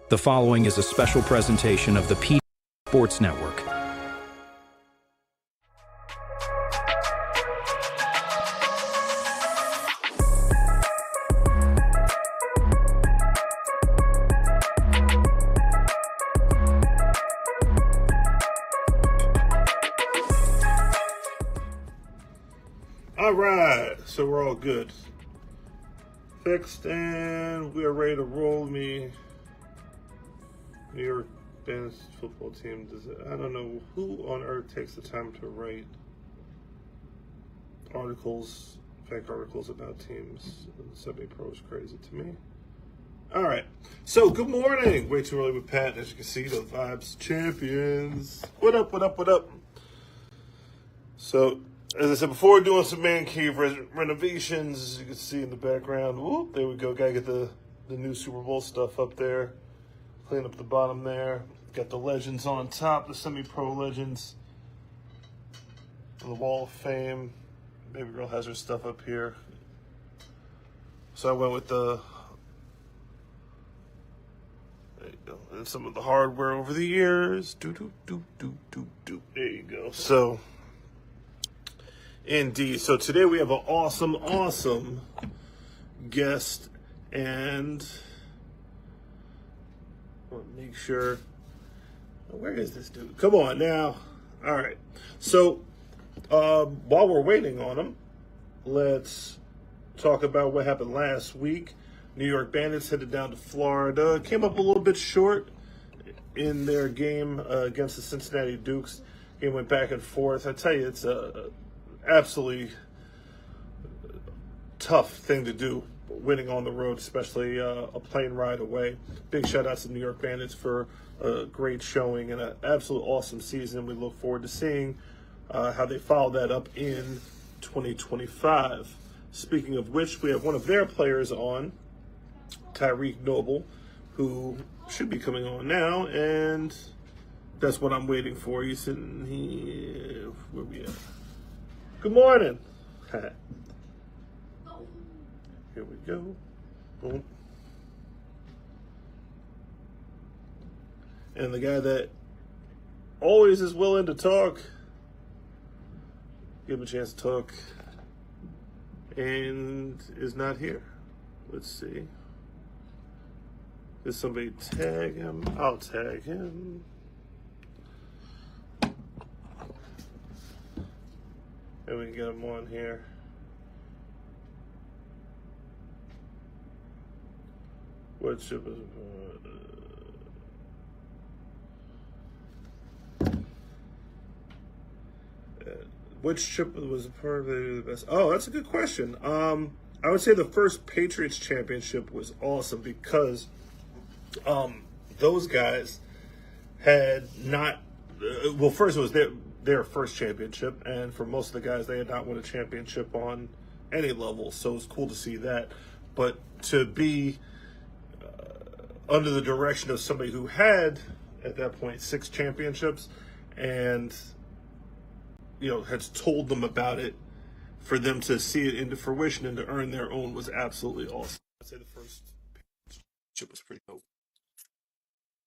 The following is a special presentation of the Patt Sports Network. All right, so we're all good. Fixed, and we are ready to roll. Me, New York Bandits football team. I don't know who on earth takes the time to write articles, fake articles about teams. Semi-pro is crazy to me. All right, so good morning. Way too early with Pat. As you can see, the vibes champions. What up? What up? What up? So, as I said before, doing some man cave renovations, as you can see in the background. Whoop, there we go. Gotta get the new Super Bowl stuff up there. Clean up the bottom there. Got the legends on top, the semi-pro legends. The Wall of Fame. Baby girl has her stuff up here. So I went with there you go. And some of the hardware over the years. There you go. So, indeed. So today we have an awesome guest, and I want to make sure. Where is this dude? Come on now. All right. So while we're waiting on him, let's talk about what happened last week. New York Bandits headed down to Florida. Came up a little bit short in their game against the Cincinnati Dukes. Game went back and forth. I tell you, it's a absolutely tough thing to do, winning on the road, especially a plane ride away. Big shout out to the New York Bandits for a great showing and an absolute awesome season. We look forward to seeing how they follow that up in 2025. Speaking of which, we have one of their players on, Tyreek Noble, who should be coming on now, and that's what I'm waiting for. He's sitting here. Where we at? Good morning. Here we go. Boom. And the guy that always is willing to talk, give him a chance to talk, and is not here. Let's see. Did somebody tag him? I'll tag him. And we can get him on here. What ship is which ship was a part of the best? Oh, that's a good question. I would say the first Patriots championship was awesome because those guys had not. Well, first it was their first championship, and for most of the guys, they had not won a championship on any level. So it was cool to see that. But to be under the direction of somebody who had, at that point, 6 championships, and had told them about it, for them to see it into fruition and to earn their own was absolutely awesome. I'd say the first championship was pretty dope.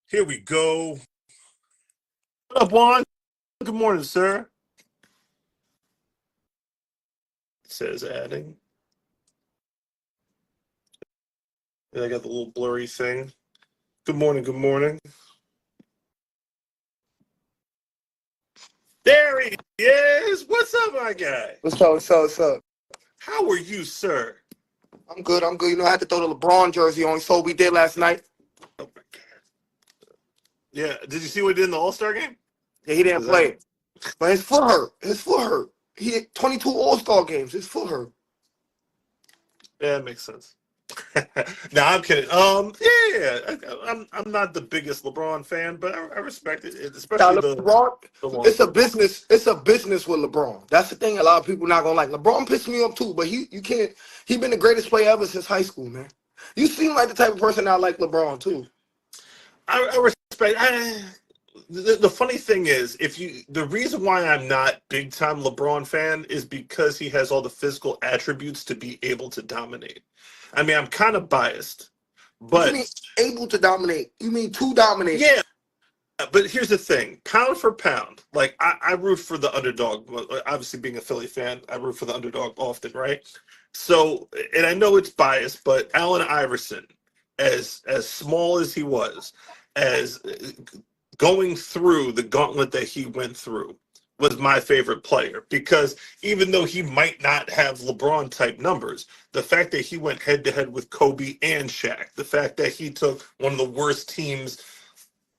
Here we go. What up, Juan? Good morning, sir. It says adding. And I got the little blurry thing. Good morning, good morning. There he is. What's up, my guy? What's up, what's up, what's up? How are you, sir? I'm good, I'm good. I had to throw the LeBron jersey on. You saw what we did last night? Oh, my God. Yeah, did you see what he did in the All-Star game? Yeah, he didn't play. But his foot hurt. His foot hurt. He had 22 All-Star games. His foot hurt. Yeah, that makes sense. No, I'm kidding. I'm not the biggest LeBron fan, but I respect it, especially now, LeBron, it's a business. It's a business with LeBron. That's the thing. A lot of people not gonna like. LeBron pissed me off too, but you can't. He been the greatest player ever since high school, man. You seem like the type of person that like LeBron too. I respect. The funny thing is, the reason why I'm not big time LeBron fan is because he has all the physical attributes to be able to dominate. I mean, I'm kind of biased, What you But mean able to dominate? You mean to dominate? yeah, but here's the thing: pound for pound, like I root for the underdog. Obviously, being a Philly fan, I root for the underdog often, right? So, and I know it's biased, but Allen Iverson, as small as he was, as going through the gauntlet that he went through, was my favorite player because even though he might not have LeBron type numbers, the fact that he went head to head with Kobe and Shaq, the fact that he took one of the worst teams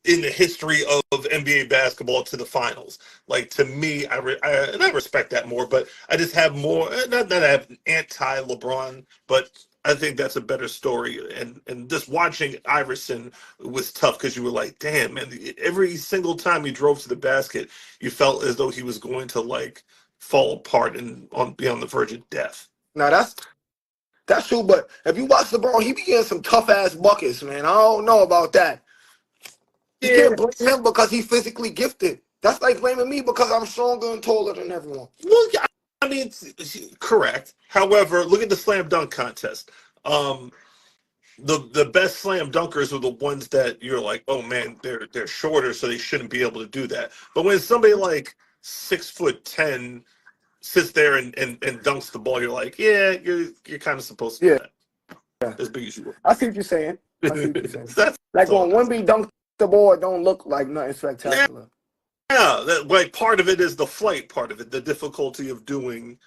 in the history of NBA basketball to the finals. Like, to me, and I respect that more, but I just have more, not that I have anti-LeBron, but I think that's a better story. And just watching Iverson was tough because you were like, damn, man, every single time he drove to the basket, you felt as though he was going to, like, fall apart and be on the verge of death. Now that's true, but if you watch LeBron, he be getting some tough ass buckets, man. I don't know about that. You Yeah. can't blame him because he's physically gifted. That's like blaming me because I'm stronger and taller than everyone. Well, yeah, I mean, it's correct. However, look at the slam dunk contest. The best slam dunkers are the ones that you're like, oh man, they're shorter, so they shouldn't be able to do that. But when somebody like 6'10" sits there and dunks the ball, you're like, yeah, you're kind of supposed to do Yeah, that as big as you I see what you're saying. are. I see what you're saying. That's Like all when it is. Wemby dunked the ball, it don't look like nothing spectacular. Yeah, like part of it is the flight part of it, the difficulty of getting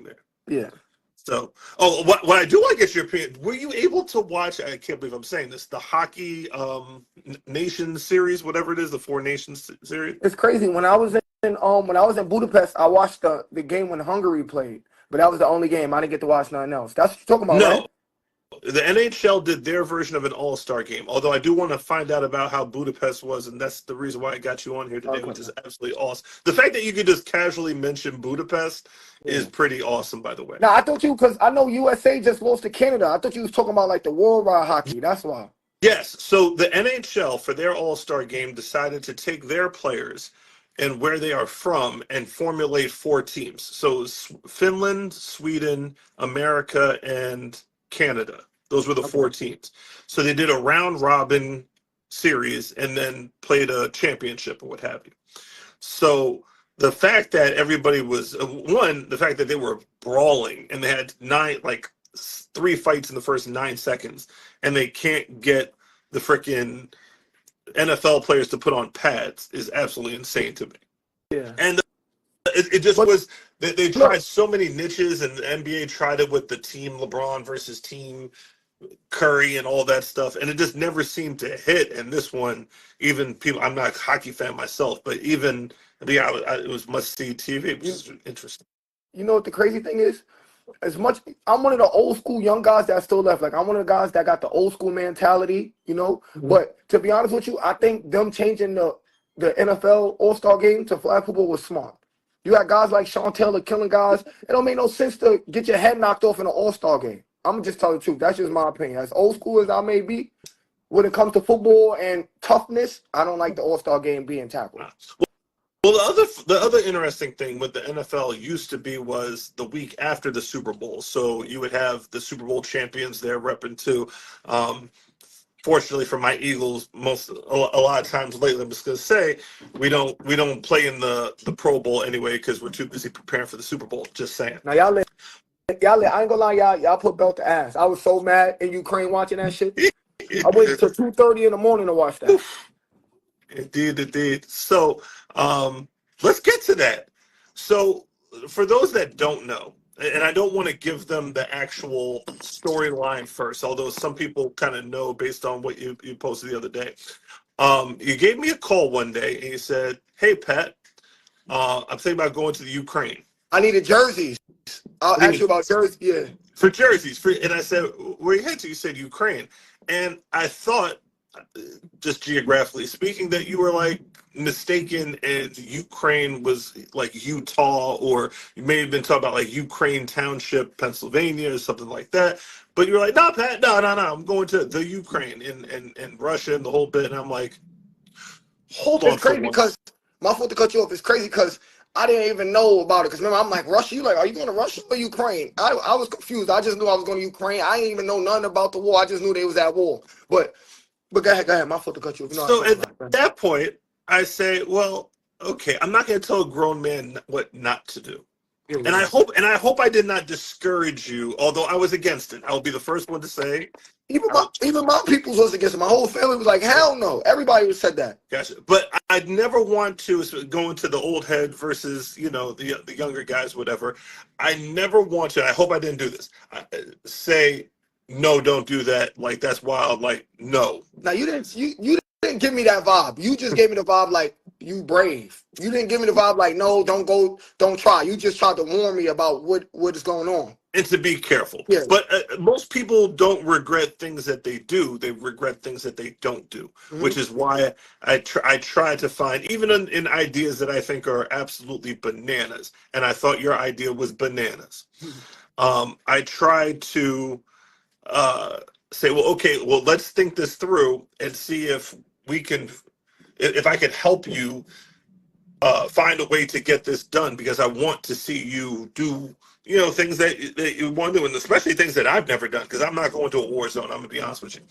there. Yeah. So, what I do want to get your opinion. Were you able to watch? I can't believe I'm saying this. The hockey nation series, whatever it is, the Four Nations series. It's crazy. When I was in Budapest, I watched the game when Hungary played, but that was the only game. I didn't get to watch nothing else. That's what you're talking about, No, right? the NHL did their version of an all-star game. Although I do want to find out about how Budapest was, and that's the reason why I got you on here today, which is absolutely awesome. The fact that you could just casually mention Budapest is pretty awesome, by the way. Now I thought because I know USA just lost to Canada. I thought you was talking about like the worldwide hockey. That's why. Yes. So the NHL for their all-star game decided to take their players and where they are from and formulate 4 teams. So Finland, Sweden, America, and Canada. Those were the 4 teams. So they did a round robin series and then played a championship or what have you. So the fact that everybody was the fact that they were brawling and they had 3 fights in the first 9 seconds and they can't get the freaking NFL players to put on pads is absolutely insane to me. Yeah. And it just was they tried so many niches, and the NBA tried it with the team LeBron versus team Curry and all that stuff, and it just never seemed to hit. And this one, even people, I'm not a hockey fan myself, but even it was must-see TV. It was interesting. You know what the crazy thing is? As much I'm one of the old school young guys that still left. Like I'm one of the guys that got the old school mentality, you know. Mm-hmm. But to be honest with you, I think them changing the NFL All-Star game to flag football was smart. You got guys like Sean Taylor killing guys. It don't make no sense to get your head knocked off in an All-Star game. I'm just telling the truth. That's just my opinion. As old school as I may be, when it comes to football and toughness, I don't like the All-Star game being tackled. Well, the other interesting thing with the NFL used to be was the week after the Super Bowl. So you would have the Super Bowl champions there repping too. Fortunately for my Eagles, a lot of times lately, I'm just gonna say we don't play in the Pro Bowl anyway because we're too busy preparing for the Super Bowl. Just saying. Now y'all I ain't gonna lie, y'all put belt to ass. I was so mad in Ukraine watching that shit. I waited till 2:30 in the morning to watch that. Indeed. So let's get to that. So for those that don't know, and I don't want to give them the actual storyline first, although some people kind of know based on what you posted the other day. You gave me a call one day and you said, "Hey, Pat, I'm thinking about going to the Ukraine. I needed jerseys. I'll ask you about jerseys. Yeah. For jerseys." And I said, "Where you head to?" You said Ukraine. And I thought, just geographically speaking, that you were like mistaken and Ukraine was like Utah, or you may have been talking about like Ukraine Township, Pennsylvania, or something like that. But you were like, "No, Pat, no, I'm going to the Ukraine and Russia and the whole bit." And I'm like, hold on. It's crazy because, my fault to cut you off, it's crazy because I didn't even know about it because remember I'm like Russia. You like, are you going to Russia or Ukraine? I was confused. I just knew I was going to Ukraine. I didn't even know nothing about the war. I just knew they was at war. But go ahead, go ahead. My fault to cut you. You know I So talk a at lot. that point, I say, well, okay, I'm not going to tell a grown man what not to do. Yeah, And yeah. I hope I did not discourage you, although I was against it. I will be the first one to say. Even my people was against it. My whole family was like, hell no. Everybody said that. Gotcha. But I'd never want to go into the old head versus, you know, the younger guys, whatever. I never want to. I hope I didn't do this. Say, no, don't do that. Like, that's wild. Like, no. Now you didn't give me that vibe. You just gave me the vibe like you brave. You didn't give me the vibe like no, don't go, don't try. You just tried to warn me about what is going on. And to be careful. Yeah. But most people don't regret things that they do. They regret things that they don't do, which is why I try to find, even in ideas that I think are absolutely bananas, and I thought your idea was bananas. I try to say, well, okay, well, let's think this through and see if I can help you find a way to get this done, because I want to see you do, you know, things that you want to do, and especially things that I've never done, because I'm not going to a war zone. I'm going to be honest with you.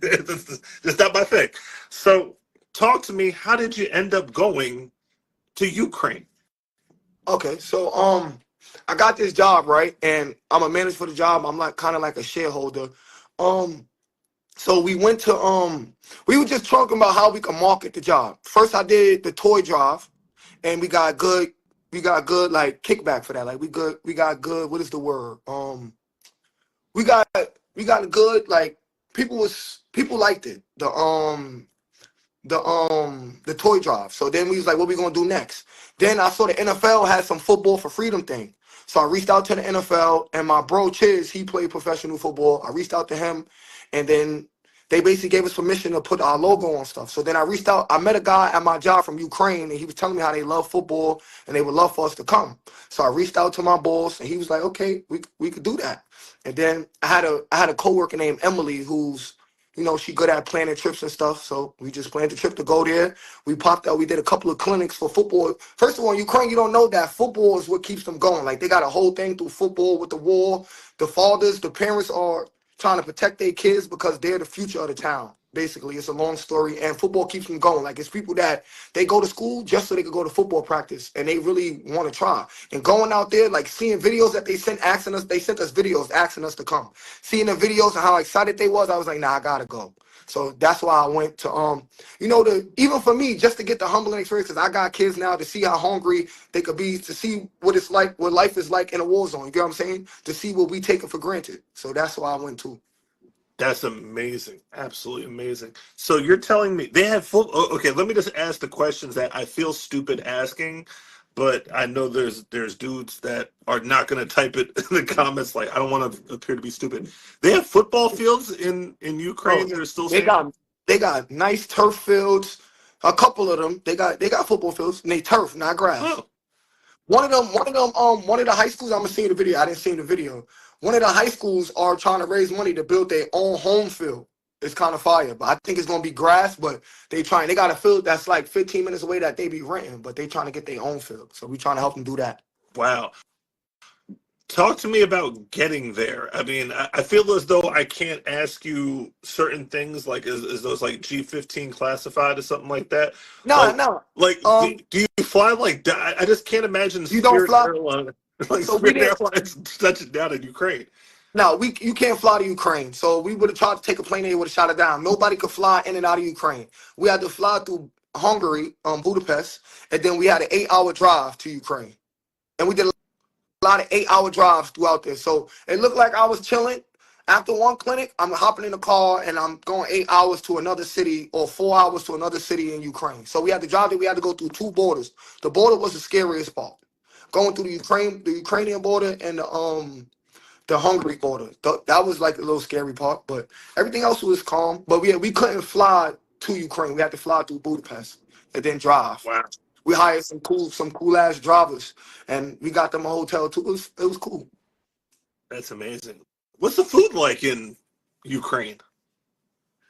It's just not my thing. So talk to me. How did you end up going to Ukraine? Okay, so I got this job, right? And I'm a manager for the job. I'm like kind of like a shareholder. So we went to we were just talking about how we can market the job. First I did the toy drive, and we got good like kickback for that. Like we got good, what is the word? We got a good, like people liked it. The toy drive. So then we was like, what we gonna do next? Then I saw the NFL had some football for freedom thing. So I reached out to the NFL, and my bro Chiz, he played professional football. I reached out to him, and then they basically gave us permission to put our logo on stuff. So then I reached out, I met a guy at my job from Ukraine, and he was telling me how they love football and they would love for us to come. So I reached out to my boss, and he was like, okay, we could do that. And then I had a coworker named Emily who's, you know, she good at planning trips and stuff. So we just planned the trip to go there. We popped out. We did a couple of clinics for football. First of all, in Ukraine, you don't know that football is what keeps them going. Like they got a whole thing through football with the war. The fathers, the parents are trying to protect their kids because they're the future of the town. Basically, it's a long story, and football keeps them going. Like it's people that they go to school just so they could go to football practice, and they really want to try. And going out there, like seeing videos that they sent us videos asking us to come. Seeing the videos and how excited they was, I was like, nah, I gotta go. So that's why I went to you know, even for me, just to get the humbling experience, because I got kids now, to see how hungry they could be, to see what it's like, what life is like in a war zone. You get what I'm saying? To see what we take it for granted. So that's why I went to. That's amazing. Absolutely amazing. So you're telling me they have full. Okay, let me just ask the questions that I feel stupid asking, but I know there's dudes that are not going to type it in the comments. Like, I don't want to appear to be stupid. They have football fields in Ukraine that are still. They got nice turf fields. A couple of them. They got football fields, and they turf, not grass. Oh. One of the high schools, I'm gonna see the video. I didn't see the video. One of the high schools are trying to raise money to build their own home field. It's kind of fire, but I think it's gonna be grass. But they got a field that's like 15 minutes away that they be renting, but they trying to get their own field. So we trying to help them do that. Wow. Talk to me about getting there. I mean, I feel as though I can't ask you certain things, like is those like G15 classified or something like that? No. Like, do you fly like that? I just can't imagine You don't fly. Like So Spirit Airlines touching down in Ukraine. No, you can't fly to Ukraine. So we would have tried to take a plane, they would have shot it down. Nobody could fly in and out of Ukraine. We had to fly through Hungary, Budapest, and then we had an 8-hour drive to Ukraine. And we did a lot of 8-hour drives throughout there. So it looked like I was chilling. After one clinic, I'm hopping in the car and I'm going 8 hours to another city, or 4 hours to another city in Ukraine. So we had to drive there. We had to go through 2 borders. The border was the scariest part. Going through the Ukrainian border and the Hungary border. That was like a little scary part, but everything else was calm. But we couldn't fly to Ukraine. We had to fly through Budapest and then drive. Wow. We hired some cool ass drivers, and we got them a hotel too. It was cool. That's amazing. What's the food like in Ukraine?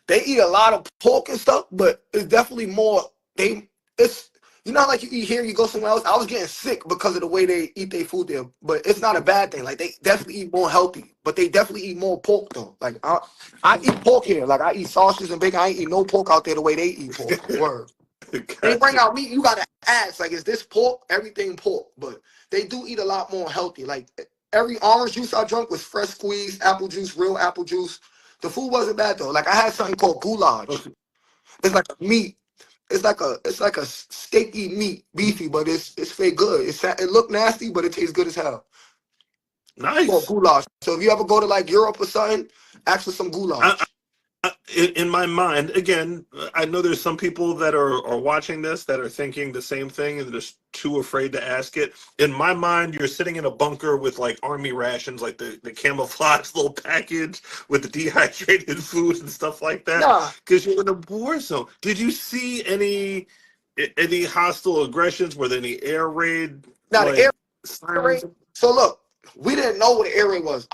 They eat a lot of pork and stuff, but it's definitely more. It's You know how, like, you eat here, you go somewhere else. I was getting sick because of the way they eat their food there, but it's not a bad thing. Like, they definitely eat more healthy, but they definitely eat more pork though. Like, I eat pork here. Like, I eat sausages and bacon. I ain't eat no pork out there the way they eat pork. Word. They bring Gotcha. out meat, you gotta ask, like, is this pork? Everything pork, but they do eat a lot more healthy. Like, every orange juice I drank was fresh squeezed apple juice, real apple juice. The food wasn't bad though. Like, I had something called goulash. Okay. It's like a meat. It's like a steaky meat, beefy, but it's fake good. It look nasty, but it tastes good as hell. Called Nice. goulash. So if you ever go to like Europe or something, ask for some I, goulash. in my mind, again, I know there's some people that are watching this that are thinking the same thing and they're just too afraid to ask it. In my mind, you're sitting in a bunker with like army rations, like the camouflage little package with the dehydrated food and stuff like that, Nah, because you're in a war zone. Did you see any hostile aggressions? Were there any air raid now the air like sirens? raid. So look, we didn't know what the air raid was.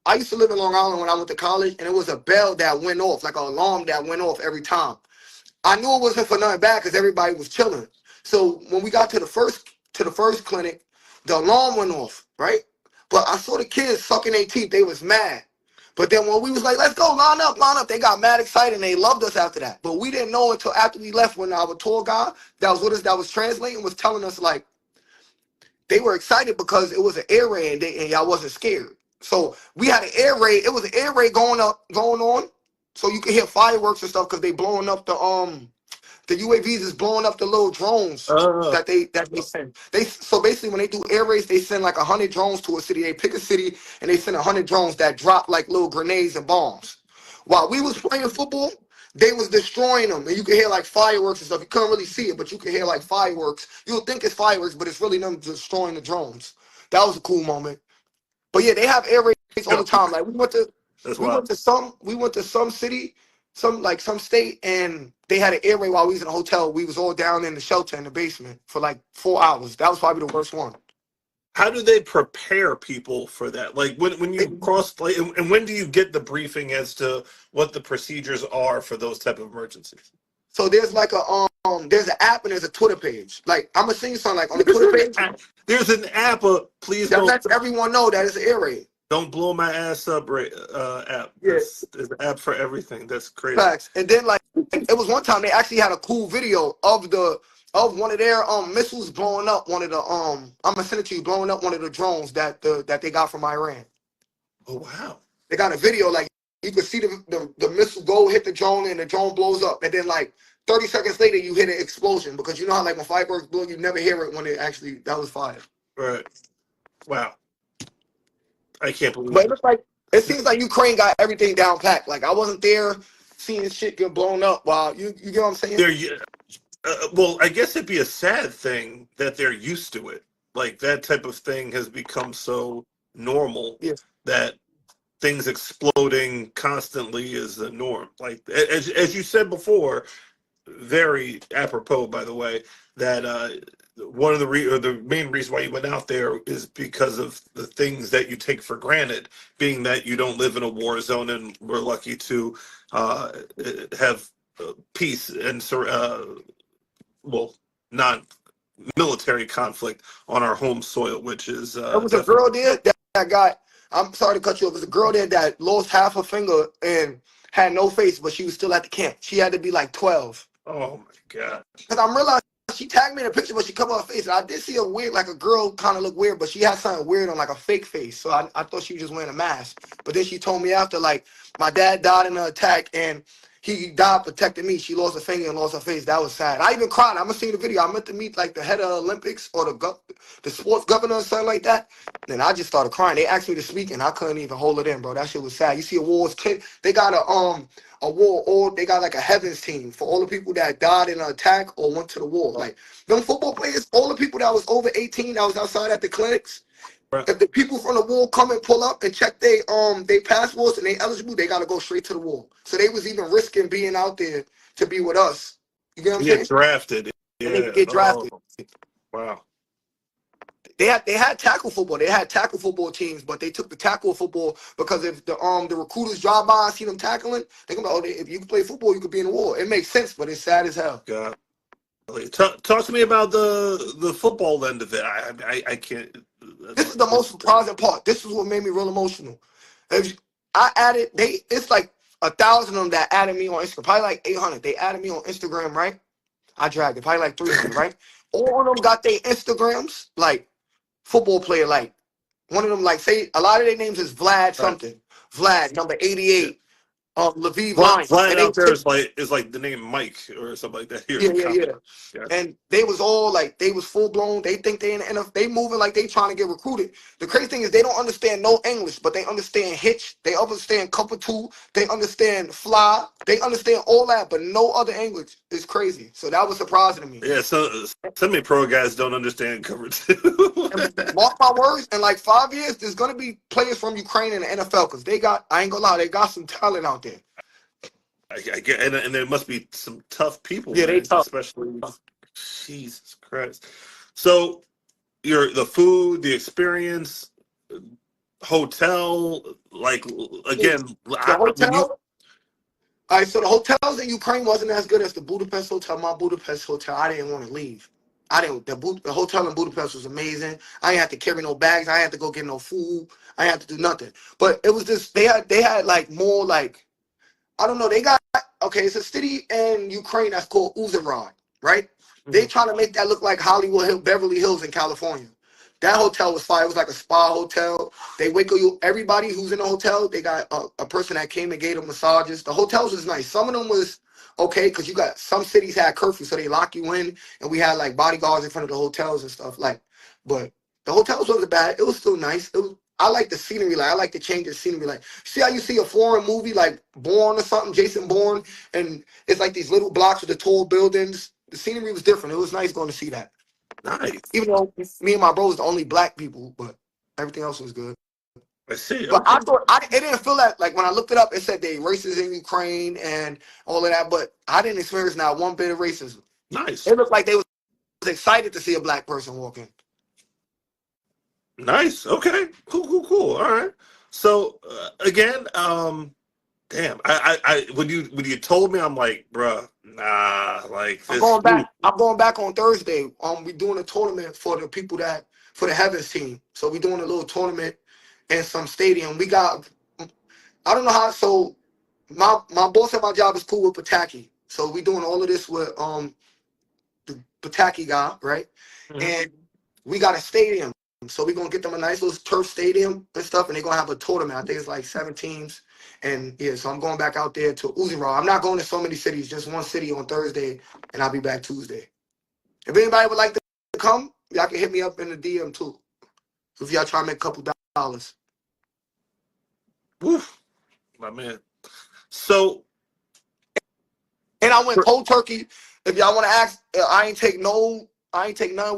I used to live in Long Island when I went to college, and it was a bell that went off, like an alarm that went off every time. I knew it wasn't for nothing bad because everybody was chilling. So when we got to the first clinic, the alarm went off, right? But I saw the kids sucking their teeth. They was mad. But then when we was like, let's go, line up, they got mad excited and they loved us after that. But we didn't know until after we left when our tour guy that was with us, that was translating, was telling us like they were excited because it was an air raid and y'all wasn't scared. So we had an air raid. It was an air raid going on. So you could hear fireworks and stuff because they blowing up the UAVs is blowing up the little drones Uh, that they send. So basically when they do air raids, they send like 100 drones to a city. They pick a city and they send 100 drones that drop like little grenades and bombs. While we was playing football, they was destroying them, and you can hear like fireworks and stuff. You couldn't really see it, but you can hear like fireworks. You'll think it's fireworks, but it's really them destroying the drones. That was a cool moment. But yeah, they have air raids all the time. Like that's we went wild. to some city, some state, and they had an air raid while we was in a hotel. We was all down in the shelter in the basement for like 4 hours. That was probably the worst one. How do they prepare people for that? Like when They- you cross, like, and when do you get the briefing as to what the procedures are for those type of emergencies? So there's an app and there's a Twitter page. Like I'm gonna sing something like on the There's Twitter an page app. There's an app. Please that lets everyone know that it's an air raid. don't blow my ass up. App. Yeah. There's an app for everything. That's crazy. Facts. And then like it was one time they actually had a cool video of one of their missiles blowing up one of the I'm gonna send it to you, blowing up one of the drones that they got from Iran. Oh wow. They got a video like you could see the missile go hit the drone and the drone blows up, and then like 30 seconds later you hear an explosion because you know how like when fireworks blow you never hear it when it actually that was fire. Right. Wow. I can't believe But it it. looks like it seems like Ukraine got everything down packed. Like I wasn't there seeing shit get blown up while you get what I'm saying? They're well, I guess it'd be a sad thing that they're used to it. Like that type of thing has become so normal Yeah. that things exploding constantly is the norm. Like as you said before, very apropos, by the way, that one of or the main reason why you went out there is because of the things that you take for granted, being that you don't live in a war zone, and we're lucky to have peace and well, non-military conflict on our home soil, which is There was a definitely. girl there that got, I'm sorry to cut you off, there was a girl there that lost half her finger and had no face, but she was still at the camp. She had to be like 12. Oh my god! Because I'm realizing she tagged me in a picture, but she covered her face. And I did see a weird, like a girl kind of look weird, but she had something weird on like a fake face. So I thought she was just wearing a mask. But then she told me after, like, my dad died in an attack and he died protecting me. She lost her finger and lost her face. That was sad. I even cried. I'm gonna see the video. I meant to meet like the head of the Olympics or the sports governor or something like that. Then I just started crying. They asked me to speak and I couldn't even hold it in, bro. That shit was sad. You see awards, they got a war, or they got like a heavens team for all the people that died in an attack or went to the war. Like them football players, all the people that was over 18 that was outside at the clinics. Right. If the people from the war come and pull up and check they passports and they eligible, they gotta go straight to the war. So they was even risking being out there to be with us. You get what I'm Get saying? drafted. And they Yeah. could get Oh, drafted. wow. They had tackle football. They had tackle football teams, but they took the tackle football because if the recruiters drive by and see them tackling, they go, oh, if you can play football, you could be in the war. It makes sense, but it's sad as hell. God. Talk to me about the football end of it. I can't. This is the most surprising part. This is what made me real emotional. If I added, it's like 1,000 of them that added me on Instagram. Probably like 800. They added me on Instagram, right? I dragged it. Probably like 300, right? All of them got their Instagrams, like football player, like one of them, like say a lot of their names is Vlad Right. something. Vlad number Yeah. 88, Lviv Lyons, Flying and they out was there is like the name Mike or something like that here yeah, in yeah, college. yeah. Yeah. And they was all like, they was full blown. They think they in the NFL. They moving like they trying to get recruited. The crazy thing is they don't understand no English, but they understand hitch. They understand cover two. They understand fly. They understand all that, but no other English. It's crazy. So that was surprising to me. Yeah. So semi-pro guys don't understand coverage. And mark my words, in like 5 years, there's gonna be players from Ukraine in the NFL because they got, I ain't gonna lie, they got some talent out there. I get, and there must be some tough people, Yeah, they man. tough. Especially, Jesus Christ. So the food, the experience, hotel, like again, The when you hotel. All right, so the hotels in Ukraine wasn't as good as the Budapest hotel. My Budapest hotel, I didn't want to leave. I didn't. The hotel in Budapest was amazing. I didn't have to carry no bags. I didn't have to go get no food. I didn't have to do nothing. But it was just they had like more like, I don't know. They got, okay. It's a city in Ukraine that's called Uzhhorod, right? They trying to make that look like Hollywood Hill, Beverly Hills in California. That hotel was fire. It was like a spa hotel. They wake you. Everybody who's in the hotel, they got a person that came and gave them massages. The hotels was nice. Some of them was okay because you got some cities had curfew, so they lock you in, and we had like bodyguards in front of the hotels and stuff. Like, but the hotels wasn't bad. It was still nice. It was. I like the scenery. Like I like to change the scenery. Like see how you see a foreign movie like Bourne or something, Jason Bourne, and it's like these little blocks with the tall buildings. The scenery was different. It was nice going to see that. nice, Even though me and my bro was the only black people, but everything else was good. I see. But Okay, I thought it didn't feel that like when I looked it up, it said they racist in Ukraine and all of that, but I didn't experience not one bit of racism. nice, It looked like they was excited to see a black person walk in. nice. Okay, cool. All right. So again, damn, when you told me, I'm like, bruh, nah, like I'm this. going back. I'm going back on Thursday. We doing a tournament for the people that for the Heavens team. So we doing a little tournament in some stadium. We got I don't know how. So my boss at my job is cool with Pataki. So we doing all of this with the Pataki guy, right? Mhm. And we got a stadium. So we're gonna get them a nice little turf stadium and stuff, and they're gonna have a tournament. I think it's like 7 teams. And yeah, so I'm going back out there to Uzhhorod. I'm not going to so many cities, just one city on Thursday, and I'll be back Tuesday. If anybody would like to come, y'all can hit me up in the DM too. So if y'all try to make a couple dollars. Woof, my man. So And I went cold turkey. If y'all want to ask, I ain't take nothing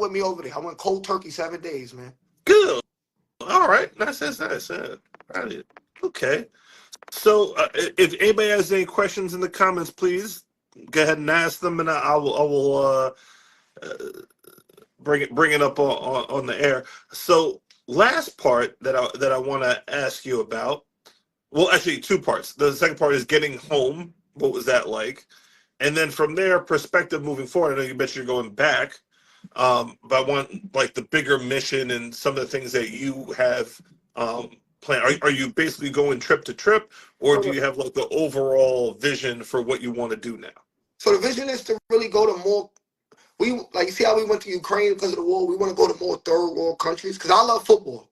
with me over there. I went cold turkey 7 days, man. good. All right, nice. Right. Okay. So if anybody has any questions in the comments, please go ahead and ask them, and I will bring it up on the air. So last part that I want to ask you about. Well, actually, two parts. The second part is getting home. What was that like? And then from there, perspective moving forward. I know you mentioned you're going back, but I want like the bigger mission and some of the things that you have planned. Are you basically going trip to trip, or do you have like the overall vision for what you want to do now? So the vision is to really go to more. We like you see how we went to Ukraine because of the war. We want to go to more third world countries because I love football.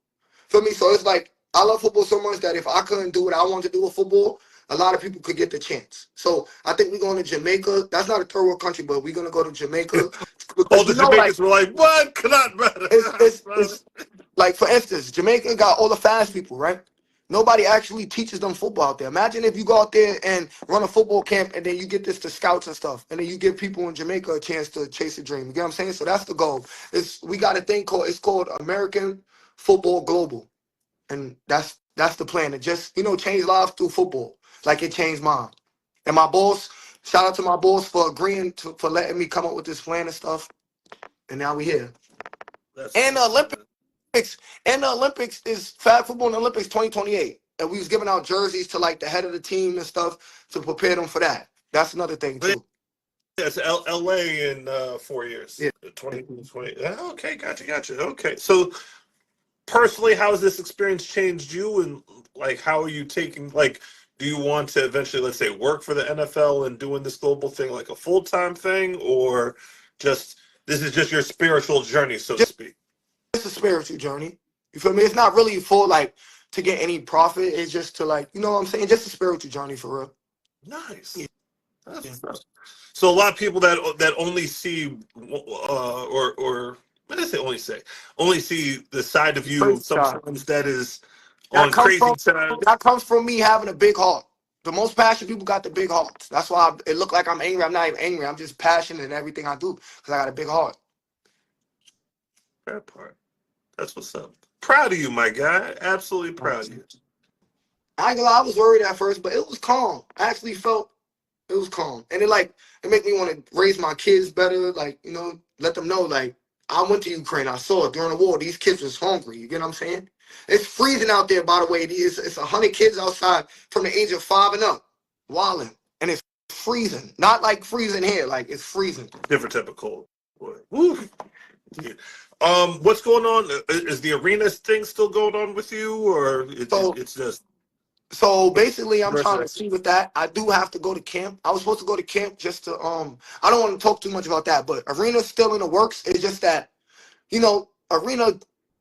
Feel me? So it's like I love football so much that if I couldn't do what I wanted to do with football, a lot of people could get the chance. So I think we're going to Jamaica. That's not a third world country, but we're gonna go to Jamaica All because the you know, like Jamaicans were like, "What? Cannot it's like for instance, Jamaica got all the fast people, right? Nobody actually teaches them football out there. Imagine if you go out there and run a football camp and then you get this to scouts and stuff, and then you give people in Jamaica a chance to chase a dream. You get what I'm saying? So that's the goal. We got a thing called American Football Global, and that's the plan to just change lives through football, like it changed mine. And my boss, shout out to my boss for agreeing for letting me come up with this plan and stuff. And now we here. That's And the what's up, man. Olympics is flag football in the Olympics 2028. And we was giving out jerseys to like the head of the team and stuff to prepare them for that. That's another thing too. Yes, LA in 4 years. Yeah. 2020. Okay, gotcha. Okay. So personally, how has this experience changed you, and like how are you taking, like, do you want to eventually, let's say, work for the NFL and doing this global thing like a full-time thing, or just this is just your spiritual journey, so to Just speak? it's a spiritual journey. You feel me? It's not really for like to get any profit. It's just to like, you know what I'm saying? Just a spiritual journey for real. Nice. Yeah. That's Yeah. what's up. So a lot of people that only see or what did I say only see the side of you Crazy side. sometimes that is That on comes crazy from side. that comes from me having a big heart. The most passionate people got the big hearts. That's why it look like I'm angry. I'm not even angry. I'm just passionate in everything I do because I got a big heart. That part. That's what's up. Proud of you, my guy. Absolutely proud of you. I ain't gonna lie, I was worried at first, but it was calm. I actually felt it was calm, and it made me want to raise my kids better. Like, you know, let them know like I went to Ukraine. I saw it during the war. These kids was hungry. You get what I'm saying? It's freezing out there. By the way, it's 100 kids outside from the age of 5 and up, wilding, and it's freezing. Not like freezing here. Like it's freezing. Different type of cold. Boy. Woo. Yeah. What's going on? Is the arena thing still going on with you, or So it's just So basically, I'm trying to versus? see with that. I do have to go to camp. I was supposed to go to camp just to I don't want to talk too much about that, but arena's still in the works. It's just that, you know, arena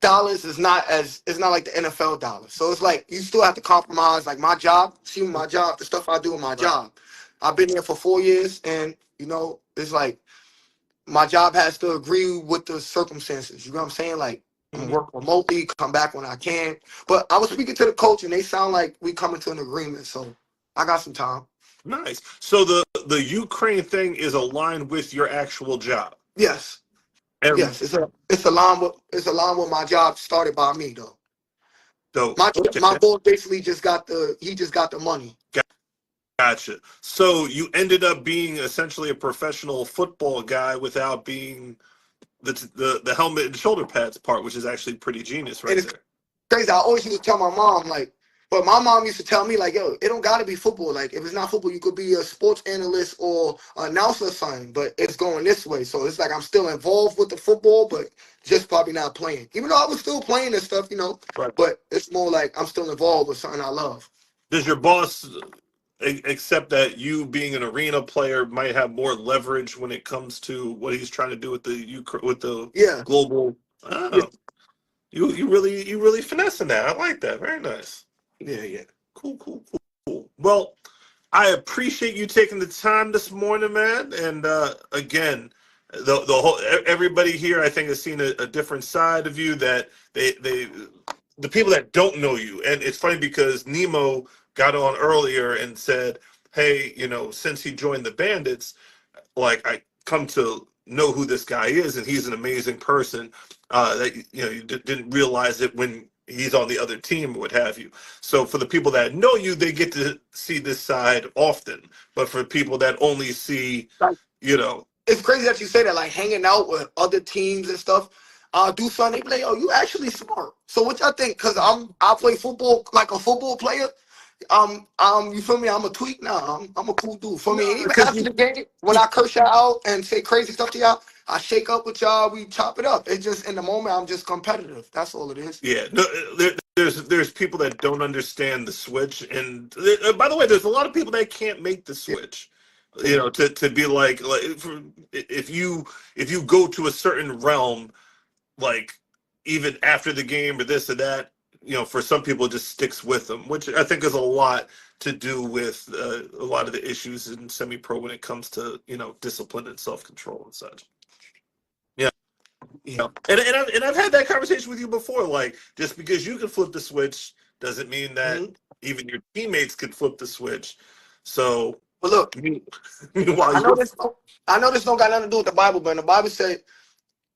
dollars is not as it's not like the NFL dollars. So it's like you still have to compromise. Like my job, see my job, the stuff I do in my Right. job. I've been here for 4 years, and you know, it's like my job has to agree with the circumstances. You know what I'm saying? Like I'm Mhm. work remotely, come back when I can. But I was speaking to the coach and they sound like we coming to an agreement. So I got some time. Nice. So the Ukraine thing is aligned with your actual job. Yes. And Yes. It's aligned with my job started by me though. so My boss basically just got the money. gotcha. So you ended up being essentially a professional football guy without being the helmet and shoulder pads part, which is actually pretty genius And right it's there. crazy. I always used to tell my mom, like, but my mom used to tell me, like, yo, it don't gotta be football. Like, if it's not football, you could be a sports analyst or an announcer or something, but it's going this way. So it's like I'm still involved with the football, but just probably not playing. Even though I was still playing and stuff, you know, Right. but it's more like I'm still involved with something I love. Does your boss accept that you being an arena player might have more leverage when it comes to what he's trying to do with the Yeah. global? Yeah. Oh, you really finessing that. I like that. Very nice. Yeah. Yeah. Cool. Well, I appreciate you taking the time this morning, man. And again, the whole everybody here, I think, has seen a different side of you that they the people that don't know you. And it's funny because Nemo got on earlier and said, "Hey, since he joined the Bandits, like I come to know who this guy is, and he's an amazing person. That you didn't realize it when he's on the other team, or what have you. So for the people that know you, they get to see this side often. But for people that only see, Like, you know, it's crazy that you say that, like hanging out with other teams and stuff. Do something. They be like, oh, you actually smart. So what y'all think? Cause I play football like a football player. You feel me? I'm a tweak now. I'm a cool dude. For me, and even because after the game, when I curse y'all out and say crazy stuff to y'all, I shake up with y'all. We chop it up. It's just in the moment, I'm just competitive. That's all it is. yeah, no, there's people that don't understand the switch, and by the way, there's a lot of people that can't make the Yeah, switch. To be like if you go to a certain realm, like even after the game or this or that, for some people it just sticks with them, which I think is a lot to do with a lot of the issues in semi-pro when it comes to discipline and self-control and such. Yeah. yeah. And I've had that conversation with you before. Like, just because you can flip the switch doesn't mean that Mhm. even your teammates can flip the switch. So, But look, meanwhile, I know this. I know this don't got nothing to do with the Bible, but in the Bible said,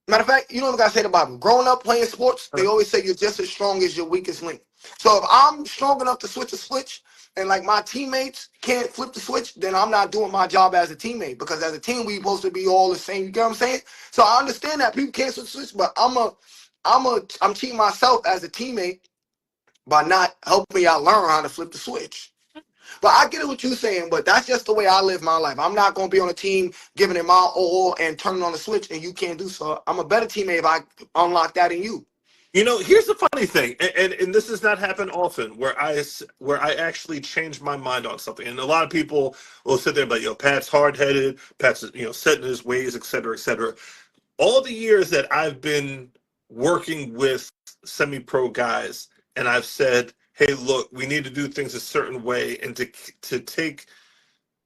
matter of fact, you don't gotta say the Bible. Growing up playing sports, they always say you're just as strong as your weakest link. So if I'm strong enough to switch a switch and like my teammates can't flip the switch, then I'm not doing my job as a teammate because as a team we supposed to be all the same. You get what I'm saying? So I understand that people can't switch the switch, but I'm cheating myself as a teammate by not helping y'all learn how to flip the switch. But I get it what you're saying, but that's just the way I live my life. I'm not going to be on a team giving it my all and turning on the switch, and you can't do so. I'm a better teammate if I unlock that in you. You know, here's the funny thing, and this does not happen often, where I actually change my mind on something, and a lot of people will sit there and be like, "Yo, Pat's hard headed, Pat's set in his ways, et cetera, et cetera." All the years that I've been working with semi-pro guys, and I've said, "Hey, look, we need to do things a certain way," and to take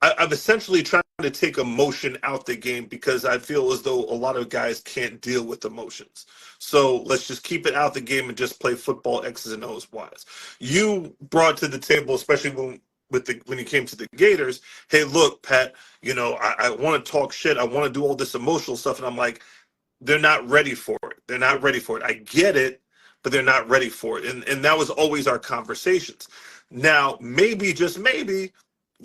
I've essentially tried to take emotion out the game because I feel as though a lot of guys can't deal with emotions. So let's just keep it out the game and just play football X's and O's wise. You brought to the table, especially when you came to the Gators, hey, look, Pat, I want to talk shit. I want to do all this emotional stuff. And I'm like, they're not ready for it. They're not ready for it. I get it, but they're not ready for it. And that was always our conversations. Now, maybe, just maybe,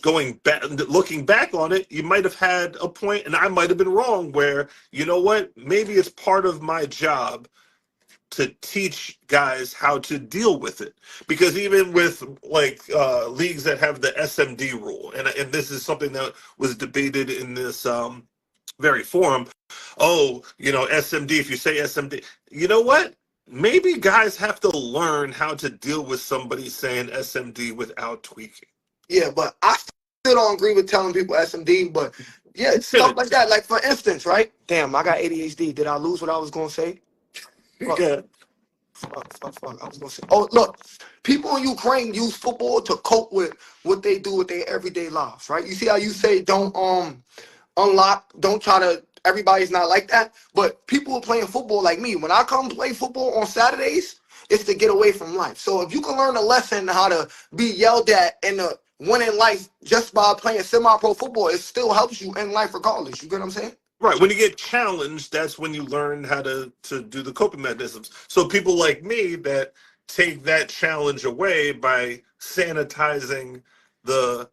looking back on it, you might have had a point, and I might have been wrong, where, you know what, maybe it's part of my job to teach guys how to deal with it. Because even with leagues that have the SMD rule, and this is something that was debated in this very forum. Oh, SMD, if you say SMD, you know what? Maybe guys have to learn how to deal with somebody saying SMD without tweaking. Yeah, but I still don't agree with telling people SMD, but yeah, it's stuff like that. Like, for instance, right? Damn, I got ADHD. Did I lose what I was going to say? Good. Fuck. I was going to say, oh, look, people in Ukraine use football to cope with what they do with their everyday lives, right? You see how you say don't don't try to, everybody's not like that, but people are playing football like me. When I come play football on Saturdays, it's to get away from life. So if you can learn a lesson how to be yelled at and win in life just by playing semi-pro football, it still helps you in life regardless. You get what I'm saying? Right. When you get challenged, that's when you learn how to do the coping mechanisms. So people like me that take that challenge away by sanitizing the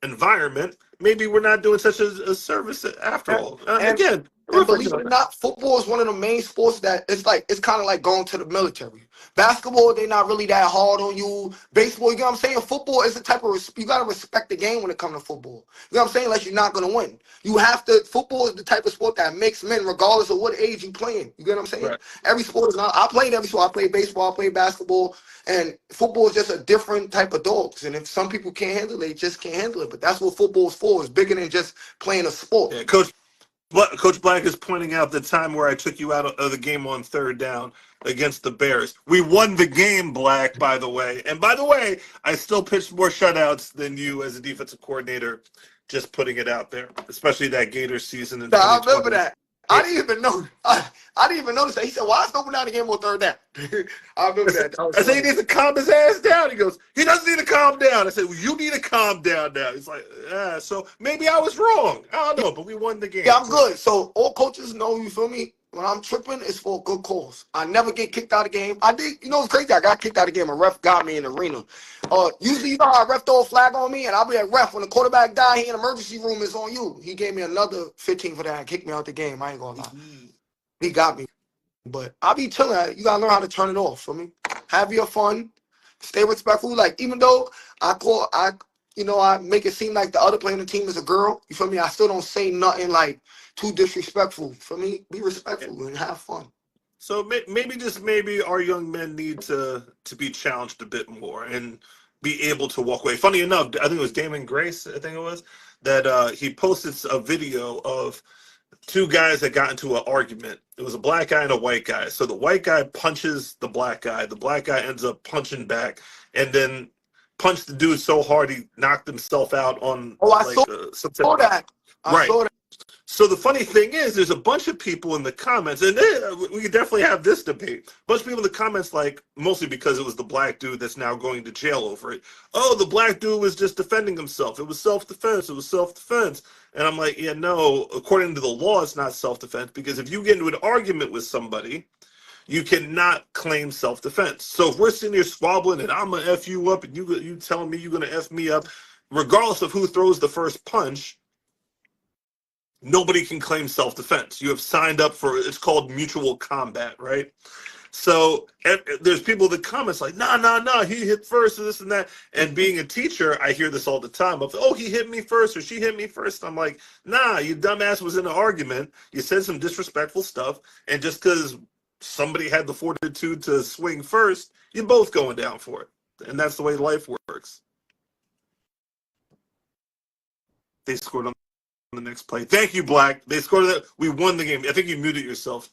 environment, maybe we're not doing such a service after all. Again, and believe it or not, football is one of the main sports that it's kind of like going to the military. Basketball, they're not really that hard on you. Baseball, you know what I'm saying? Football is the type of, you got to respect the game when it comes to football. You know what I'm saying? Unless you're not going to win. You have to, football is the type of sport that makes men regardless of what age you playing. You get what I'm saying? Right. Every sport is not, I played every sport. I played baseball, I played basketball, and football is just a different type of dogs. And if some people can't handle it, they just can't handle it. But that's what football is for. It's bigger than just playing a sport. Yeah, Coach Black is pointing out the time where I took you out of the game on third down against the Bears. We won the game, Black, by the way. And by the way, I still pitched more shutouts than you as a defensive coordinator, just putting it out there, especially that Gators season in 2020. I remember that. I didn't even know. I didn't even notice that. He said, "Why is Noble down the game on third down?" I remember that. I said, he needs to calm his ass down. He goes, he doesn't need to calm down. I said, well, you need to calm down now. He's like, so maybe I was wrong. I don't know, but we won the game. Yeah, I'm good. So all coaches know, you feel me? When I'm tripping, it's for a good cause. I never get kicked out of the game. I did, it's crazy. I got kicked out of the game. A ref got me in the arena. Usually, you know how a ref throw a flag on me, and I'll be like, ref, when the quarterback died, he in the emergency room, it's on you. He gave me another 15 for that and kicked me out the game. I ain't gonna lie. He got me. But I be chilling. You gotta learn how to turn it off for me. Have your fun. Stay respectful. Like, even though I make it seem like the other player on the team is a girl, you feel me? I still don't say nothing like too disrespectful. For me, be respectful and have fun. So maybe our young men need to be challenged a bit more and be able to walk away. Funny enough, I think it was Damon Grace, that he posted a video of two guys that got into an argument. It was a black guy and a white guy. So the white guy punches the black guy. The black guy ends up punching back and then punched the dude so hard he knocked himself out on. Oh, I saw that. I saw that. So the funny thing is, there's a bunch of people in the comments, and we could definitely have this debate. A bunch of people in the comments, like, mostly because it was the black dude that's now going to jail over it. Oh, the black dude was just defending himself. It was self-defense. It was self-defense. And I'm like, yeah, no, according to the law, it's not self-defense, because if you get into an argument with somebody, you cannot claim self-defense. So if we're sitting here squabbling and I'm going to F you up and you telling me you're going to F me up, regardless of who throws the first punch, nobody can claim self-defense. You have signed up for, it's called mutual combat, right? So there's people that comments like, nah, he hit first and this and that. And being a teacher, I hear this all the time of, oh, he hit me first or she hit me first. I'm like, nah, you dumbass was in an argument. You said some disrespectful stuff. And just because somebody had the fortitude to swing first, you're both going down for it. And that's the way life works. They scored on the next play. Thank you, Black. They scored that. We won the game. I think you muted yourself.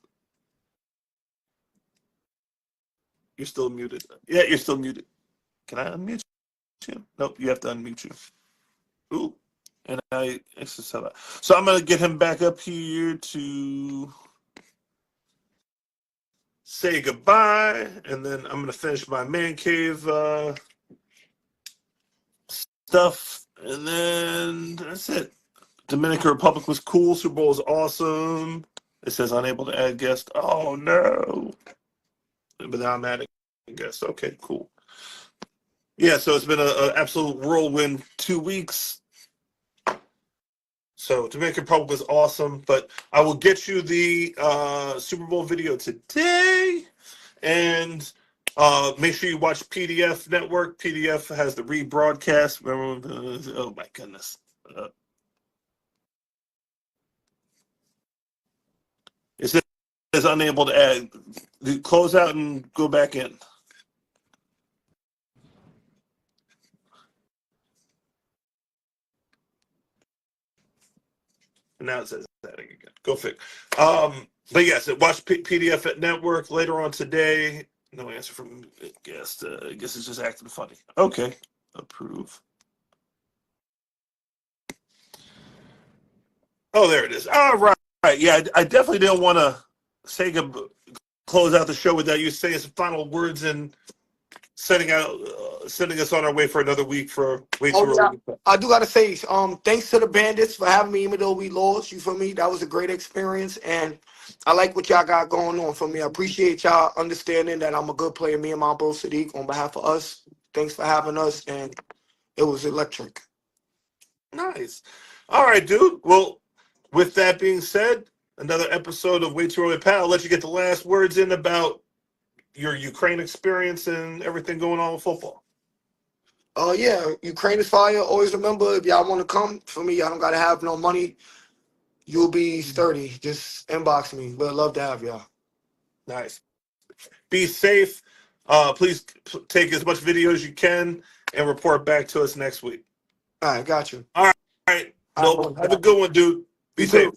You're still muted. Yeah, you're still muted. Can I unmute you? Nope, you have to unmute you. Ooh. And so I'm going to get him back up here to say goodbye. And then I'm going to finish my man cave stuff. And then that's it. Dominican Republic was cool. Super Bowl was awesome. It says unable to add guest. Oh, no. But now I'm adding guests. Okay, cool. Yeah, so it's been an absolute whirlwind 2 weeks. So Dominican Republic was awesome. But I will get you the Super Bowl video today. And make sure you watch PDF Network. PDF has the rebroadcast. Oh, my goodness. It says unable to add. Close out and go back in. And now it says that again. Go fix. But yes, watch PDF at Network later on today. No answer from guest. I guess it's just acting funny. Okay. Approve. Oh, there it is. All right. Yeah, I definitely didn't want to close out the show without you saying some final words and sending us on our way for another week for way too early. I do gotta say, thanks to the Bandits for having me, even though we lost. You feel me? That was a great experience, and I like what y'all got going on for me. I appreciate y'all understanding that I'm a good player. Me and my bro Sadiq, on behalf of us, thanks for having us, and it was electric. Nice. All right, dude. Well, with that being said, another episode of Way Too Early Pat. I'll let you get the last words in about your Ukraine experience and everything going on with football. Yeah, Ukraine is fire. Always remember, if y'all want to come, for me, y'all don't got to have no money. You'll be sturdy. Just inbox me. We'd love to have y'all. Nice. Be safe. Please take as much video as you can and report back to us next week. All right, got you. All right. Noble, have a good one, dude. Be safe.